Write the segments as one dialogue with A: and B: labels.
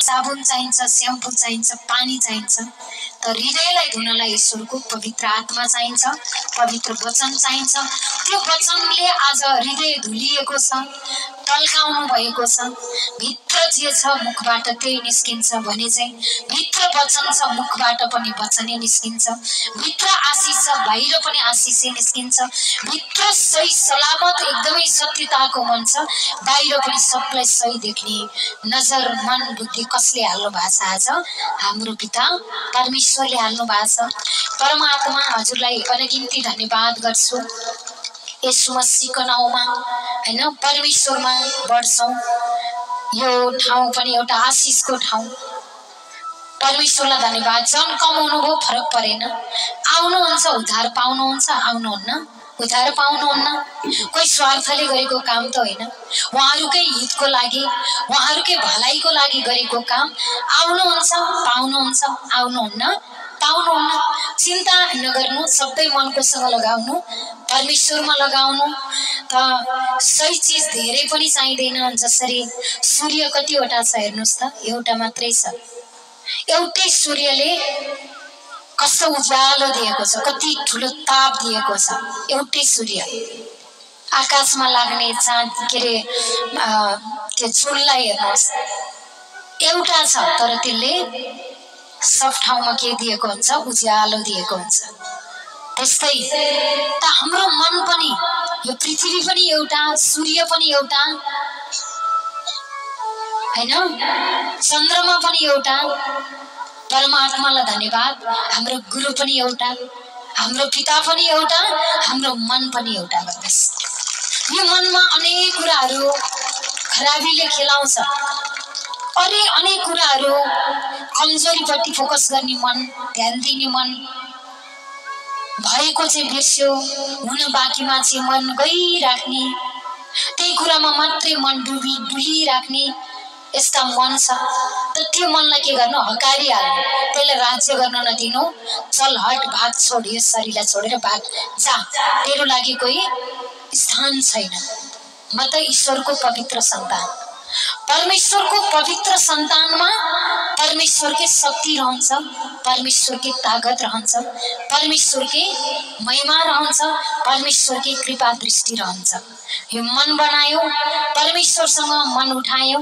A: साबुन चाहिन्छ, स्याम्पू चाहिन्छ, पानी चाहिन्छ। तर हृदयलाई धुनलाई ईश्वरको पवित्र आत्मा चाहिन्छ, पवित्र वचन चाहिन्छ। त्यो वचनले आज हृदय धुलिएको छ, टल्काउनु भएको छ। भित्र जे छ मुखबाट त्यही निस्किन्छ भने चाहिँ भित्र वचन छ, मुखबाट पनि वचनै निस्किन्छ। भित्र आशिष छ, बाहिर पनि आशिषै निस्किन्छ। भित्र सही सलामत एकदमै सत्यताको मन छ, बाहिर पनि सबलाई सही देख्ने नजर, मन, बुद्धि कसले हाल्नु भएको छ? आज हाम्रो पिता परमेश्वरले हाल्नु भएको छ। परमात्मा हजुरलाई अनगिन्ती धन्यवाद गर्छु। यीशु मसीहको नाउँमा हैन परमेश्वरमा बढ्छौँ। यो ठाउँ पनि एउटा आशिषको ठाउँ। परमेश्वरलाई धन्यवाद। जन कमाउनु भो फरक परेन, आउनुहुन्छ उद्धार पाउनुहुन्छ, आउनुहुन्न उद्धार पाउनुहुन्न। कोही स्वार्थले गरेको काम त होइन, उहाँहरूकै हितको लागि, उहाँहरूकै भलाइको लागि गरेको काम। आउनुहुन्छ पाउनुहुन्छ, आउनुहुन्न पाउनुहुन्न। चिन्ता नगर्नु, सबै मनकोसँग लगाउनु, परमेश्वरमा लगाउनु। त सही चिज धेरै पनि चाहिँदैन। जसरी सूर्य कतिवटा छ हेर्नुहोस् त, एउटा मात्रै छ। एउटै सूर्यले कस्तो उज्यालो दिएको छ, कति ठुलो ताप दिएको छ। एउटै सूर्य आकाशमा लाग्ने चाँद के अरे त्यो जुनलाई हेर्नुहोस्, एउटा छ तर त्यसले सब ठाउँमा के दिएको हुन्छ? उज्यालो दिएको हुन्छ। त्यस्तै त हाम्रो मन पनि, यो पृथ्वी पनि एउटा, सूर्य पनि एउटा हैन, चन्द्रमा पनि एउटा। परमात्मालाई धन्यवाद। हाम्रो गुरु पनि एउटा, हाम्रो पिता पनि एउटा, हाम्रो मन पनि एउटा गर्नुहोस्। यो मनमा अनेक कुराहरू खराबीले खेलाउँछ, अनेक कुराहरू कमजोरीपट्टि फोकस गर्ने मन, ध्यान दिने मन, भएको चाहिँ बिर्स्यो, हुन बाँकीमा चाहिँ मन गइराख्ने, त्यही कुरामा मात्रै मन डुलिराख्ने यस्ता मन छ। त त्यो मनलाई के गर्नु? हकारिहाल्नु, त्यसलाई राज्य गर्न नदिनु। चल हट, भाग, छोड, यो शरीरलाई छोडेर भाग, जा, तेरो लागि कोही स्थान छैन। म त ईश्वरको पवित्र सन्तान। परमेश्वरको पवित्र सन्तानमा परमेश्वरकै शक्ति रहन्छ, परमेश्वरकै ताकत रहन्छ, परमेश्वरकै महिमा रहन्छ, परमेश्वरकै कृपा दृष्टि रहन्छ। यो मन बनायो, परमेश्वरसँग मन उठायो,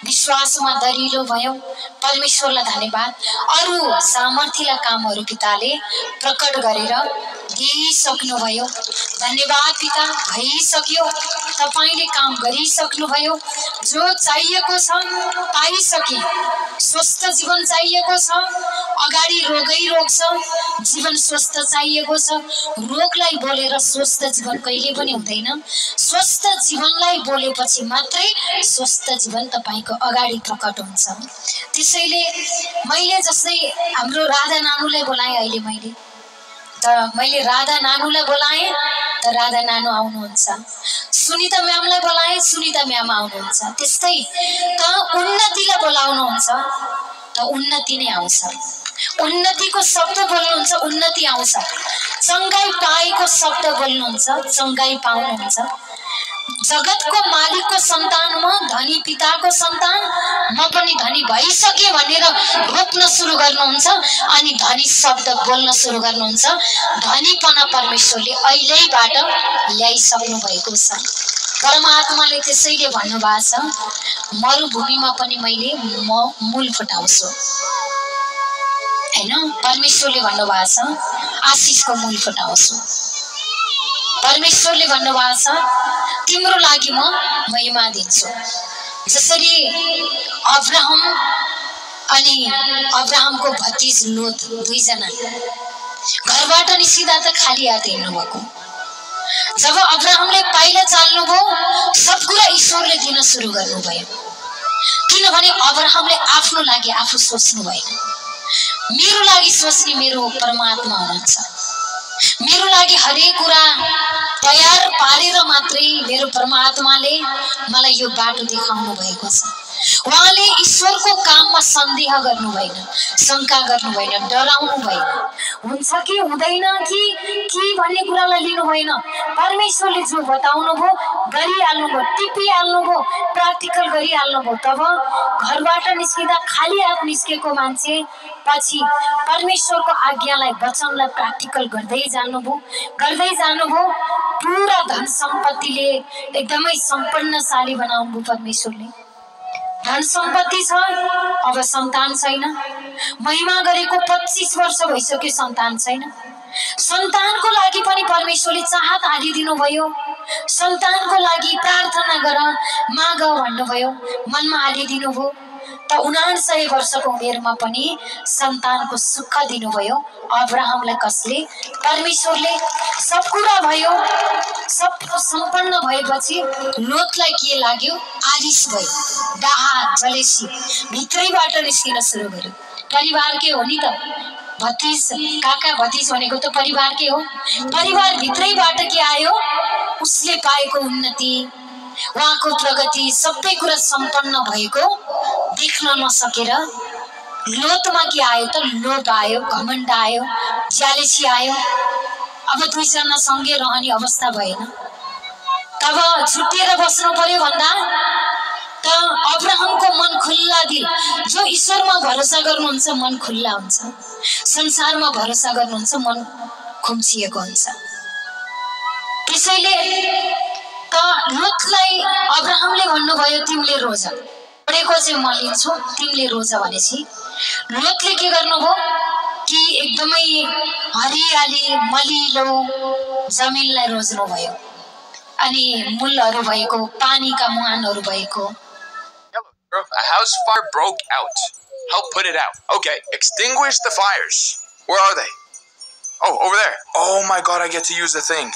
A: विश्वासमा दरिलो भयो। परमेश्वरलाई धन्यवाद। अरू सामर्थ्यका कामहरू पिताले प्रकट गरेर दिइसक्नुभयो। धन्यवाद पिता, भइसक्यो। तपाईले काम गरिसक्नुभयो। जो चाहिएको छ पाइसके। स्वस्थ जीवन चाहिएको छ, अगाडि रोगै रोग छ, जीवन स्वस्थ चाहिएको छ। रोगलाई बोलेर स्वस्थ जीवन कहिले पनि हुँदैन। स्वस्थ जीवनलाई बोलेपछि मात्रै स्वस्थ जीवन तपाईको अगाडि प्रकट हुन्छ। त्यसैले मैले जस्तै हाम्रो राधा नानुलाई बोलाएँ, अहिले मैले राधा नानुलाई बोलाएँ त राधा नानु आउनुहुन्छ। सुनिता म्यामलाई बोलाएँ, सुनिता म्याम आउनुहुन्छ। त्यस्तै त उन्नतिलाई बोलाउनुहुन्छ त उन्नति नै आउँछ। उन्नतिको शब्द बोल्नुहुन्छ, उन्नति आउँछ। चङ्गाई पाएको शब्द बोल्नुहुन्छ, चङ्गाई पाउनुहुन्छ। जगतको मालिकको सन्तान म, धनी पिताको सन्तान म पनि धनी भइसके भनेर रोप्न सुरु गर्नुहुन्छ अनि धनी शब्द बोल्न सुरु गर्नुहुन्छ। धनीपना परमेश्वरले अहिलेबाट ल्याइसक्नु भएको छ। परमात्माले त्यसैले भन्नुभएको छ, मरुभूमिमा पनि मैले मूल फुटाउँछु हैन। परमेश्वरले भन्नुभएको छ, आशिषको मूल फुटाउँछु। परमेश्वरले भन्नुभएको छ, तिम्रो लागि म महिमा दिन्छु। जसरी अब्राहम अनि अब्राहमको भतिज लोत दुईजना घरबाट निस्किँदा त खाली हात हिँड्नुभएको। जब अब्राहमले पाइला चाल्नुभयो, सब कुरा ईश्वरले दिन सुरु गर्नुभयो। किनभने अब्राहमले आफ्नो लागि आफू सोच्नु भएन। मेरो लागि सोच्ने मेरो परमात्मा हुनुहुन्छ। मेरो लागि हरेक कुरा तयार पारेर मात्रै मेरो परमात्माले मलाई यो बाटो देखाउनु भएको छ। उहाँले ईश्वर ईश्वरको काममा सन्देह गर्नु भएन, शङ्का गर्नु भएन, डराउनु भएन। हुन्छ कि हुँदैन कि भन्ने कुरालाई लिनु भएन। परमेश्वरले जो बताउनु भयो गरिहाल्नु भयो, टिपिहाल्नु भयो, प्र्याक्टिकल गरिहाल्नु भयो। तब घरबाट निस्किँदा खाली हात निस्केको मान्छे पछि परमेश्वरको आज्ञालाई वचनलाई प्र्याक्टिकल गर्दै जानुभयो। पुरा धन सम्पत्तिले एकदमै सम्पन्नशाली बनाउनु भयो परमेश्वरले। धन सम्पत्ति छ, अब सन्तान छैन। महिमा गरेको 25 वर्ष भइसक्यो, सन्तान छैन। सन्तानको लागि पनि परमेश्वरले चाहत हालिदिनु भयो। सन्तानको लागि प्रार्थना गर, माग भन्नुभयो, मनमा हालिदिनु भयो। त 69 वर्षको उमेरमा पनि सन्तानको सुख दिनुभयो अब्राहमलाई। कसले? परमेश्वरले। सब कुरा भयो, सब सम्पन्न भएपछि लोतलाई के लाग्यो? आरिस भयो, डाहा, जलेसी भित्रैबाट निस्किन सुरु गर्यो। परिवार के हो नि त, भतिज काका भतिज भनेको त परिवार के हो। परिवार भित्रैबाट के आयो? उसले पाएको उन्नति, उहाँको प्रगति, सबै कुरा सम्पन्न भएको देख्न नसकेर लोतमा के आयो त? लोभ आयो, घमण्ड आयो, ज्यालेसी आयो। अब दुईजना सँगै रहने अवस्था भएन। तब छुट्टिएर बस्नु पर्यो भन्दा त अब्राहमको मन खुल्ला दिल, जो ईश्वरमा भरोसा गर्नुहुन्छ मन खुल्ला हुन्छ, संसारमा भरोसा गर्नुहुन्छ मन खुम्चिएको हुन्छ। त्यसैले त लोतलाई अब्राहमले भन्नुभयो तिमीले रोज, पढेको चाहिँ म लिन्छु, तिमीले रोज भनेपछि लोतले के गर्नुभयो कि एकदमै हरियाली मलिलो जमिनलाई रोज्नु भयो। अनि मूलहरू भएको, पानीका मुहानहरू भएको।
B: A house fire broke out. Help put it out. Okay, extinguish the fires. Where are they? Oh, over there. Oh my god, I get to use the thing.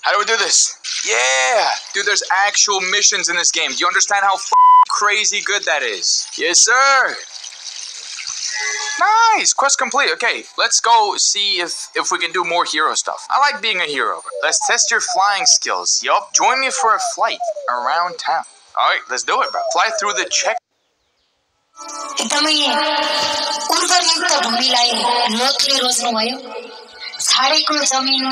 B: How do we do this? Yeah! Dude, there's actual missions in this game. Do you understand how crazy good that is? Yes, sir! Nice! Quest complete. Okay, let's go see if we can do more hero stuff. I like being a hero. Let's test your flying skills. Yup, join me for a flight around town. Alright, let's do it, bro. Fly through the check.
A: एकदमै उर्वरयुक्त भूमिलाई लोतले रोज्नुभयो। छाडेको जमिन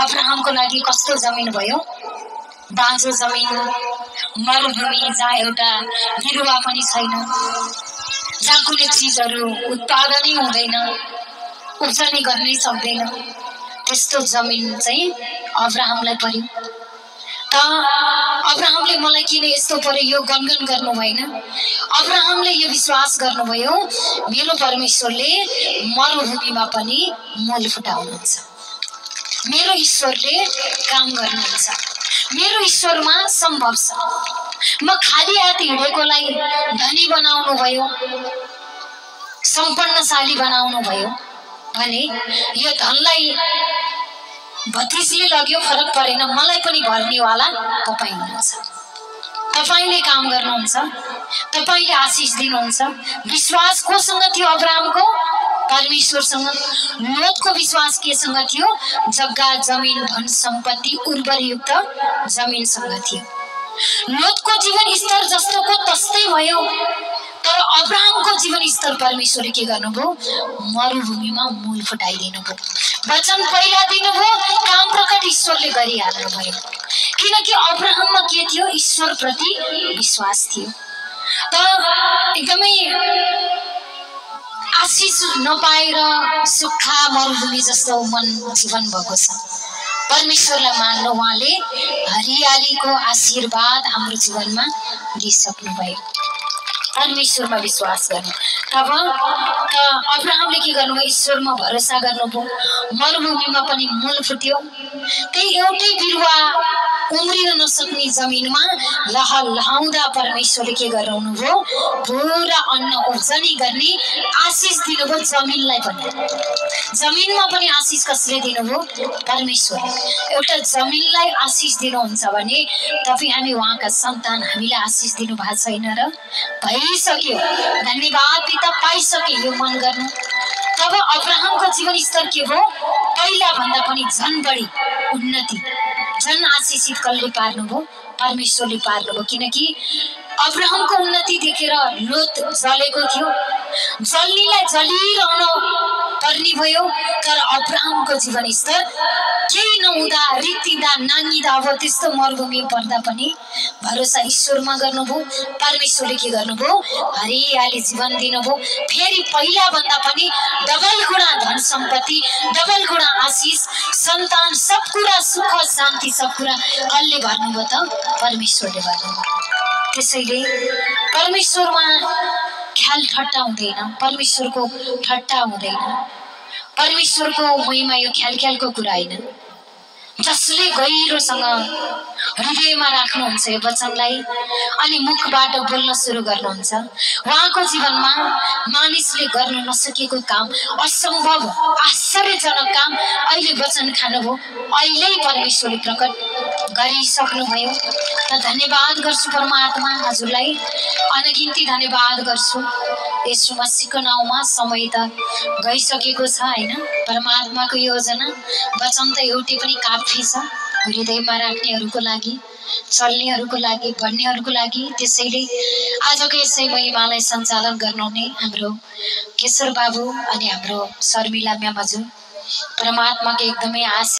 A: अब्राहमको लागि कस्तो जमिन भयो? बाँझो जमिन, मरुभूमि, जहाँ एउटा बिरुवा पनि छैन, जहाँ कुनै चिजहरू उत्पादनै हुँदैन, उब्जनी गर्नै सक्दैन, त्यस्तो जमिन चाहिँ अब्राहमलाई पर्यो। त अब्राहमले मलाई किन यस्तो पर्यो यो गनगन गर्नु भएन। अब्राहमले यो विश्वास गर्नुभयो मेरो परमेश्वरले मरुभूमिमा पनि मूल फुटाउनुहुन्छ, मेरो ईश्वरले काम गर्नुहुन्छ, मेरो ईश्वरमा सम्भव छ। म खाली हात हिँडेकोलाई धनी बनाउनु भयो, सम्पन्नशाली बनाउनु भयो भने यो धनलाई भतिजले लग्यो फरक परेन, मलाई पनि भर्नेवाला तपाईँ हुनुहुन्छ। तपाईले काम गर्नुहुन्छ, तपाईले आशिष दिनुहुन्छ। विश्वास कोसँग थियो अब्राहमको? परमेश्वरसँग। लोतको विश्वास केसँग थियो? जग्गा, जमिन, धन सम्पत्ति, उर्वरयुक्त जमिनसँग थियो। लोतको जीवन स्तर जस्तोको तस्तै भयो, तर अब्राहमको जीवन स्तर परमेश्वरले के गर्नुभयो? मरुभूमिमा मूल फुटाइदिनु भयो। वचन पहिला दिनुभयो, काम प्रकट ईश्वरले गरिहाल्नु भयो। किनकि अब्राहममा के थियो? ईश्वर प्रति विश्वास थियो। त एकदमै आशिष नपाएर सुक्खा मरुभूमि जस्तो मन जीवन भएको छ। परमेश्वरलाई मान्नु, उहाँले हरियालीको आशीर्वाद हाम्रो जीवनमा दिइसक्नु भयो। परमेश्वरमा विश्वास गर्नु। तब त अब्राहमले के गर्नुभयो? ईश्वरमा भरोसा गर्नुभयो। मरुभूमिमा पनि मूल फुट्यो। त्यही एउटै बिरुवा उम्रिन नसक्ने जमिनमा लहलहाउँदा परमेश्वरले के गराउनुभयो? पुरा अन्न उब्जनी गर्ने आशिष दिनुभयो जमिनलाई पनि। जमिनमा पनि आशिष कसले दिनुभयो? परमेश्वरले। एउटा जमिनलाई आशिष दिनुहुन्छ भने तपाईँ हामी उहाँका सन्तान, हामीलाई आशिष दिनु भएको छैन र? भइसक्यो, धन्यवाद पिता, पाइसके यो मन गर्नु। तब अब्राहमको जीवन स्तर के भयो? पहिला भन्दा पनि झन बढी उन्नति, झन आशिषित कसले पार्नुभयो? परमेश्वरले पार्नुभयो। किनकि अब्राहमको उन्नति देखेर लोत जलेको थियो, जल्नेलाई जलिरहनु पर्ने भयो। तर अब्राहमको जीवनस्तर केही नहुँदा, रित्तिँदा, नाङ्गिँदा, अब त्यस्तो मरुभूमि पर्दा पनि भरोसा ईश्वरमा गर्नुभयो। परमेश्वरले के गर्नुभयो? हरियाली जीवन दिनुभयो। फेरि पहिला भन्दा पनि डबल गुणा धन सम्पत्ति, डबल गुणा आशिष, सन्तान, सब कुरा, सुख शान्ति, सब कुरा कसले भर्नुभयो त? परमेश्वरले भर्नुभयो। त्यसैले परमेश्वरमा ख्याल ठट्टा हुँदैन, परमेश्वरको ठट्टा हुँदैन, परमेश्वरको महिमा यो ख्यालको कुरा होइन। जसले गहिरोसँग हृदयमा राख्नुहुन्छ यो वचनलाई अनि मुखबाट बोल्न सुरु गर्नुहुन्छ, उहाँको जीवनमा मानिसले गर्न नसकेको काम, असम्भव आश्चर्यजनक काम अहिले वचन खानुभयो, अहिले परमेश्वरले प्रकट गरिसक्नुभयो। त धन्यवाद गर्छु परमात्मा, हजुरलाई अनगिन्ती धन्यवाद गर्छु। यीशु मसीहको नाउँमा समय त गइसकेको छ हैन। परमात्माको योजना वचन त एउटै पनि काफी छ हृदयमा राख्नेहरूको लागि, चल्नेहरूको लागि, भन्नेहरूको लागि। त्यसैले आजको यसै महिमालाई सञ्चालन गर्नुहुने हाम्रो केशर बाबु अनि हाम्रो शर्मिला म्याम हजुर, परमात्माको एकदमै आशीष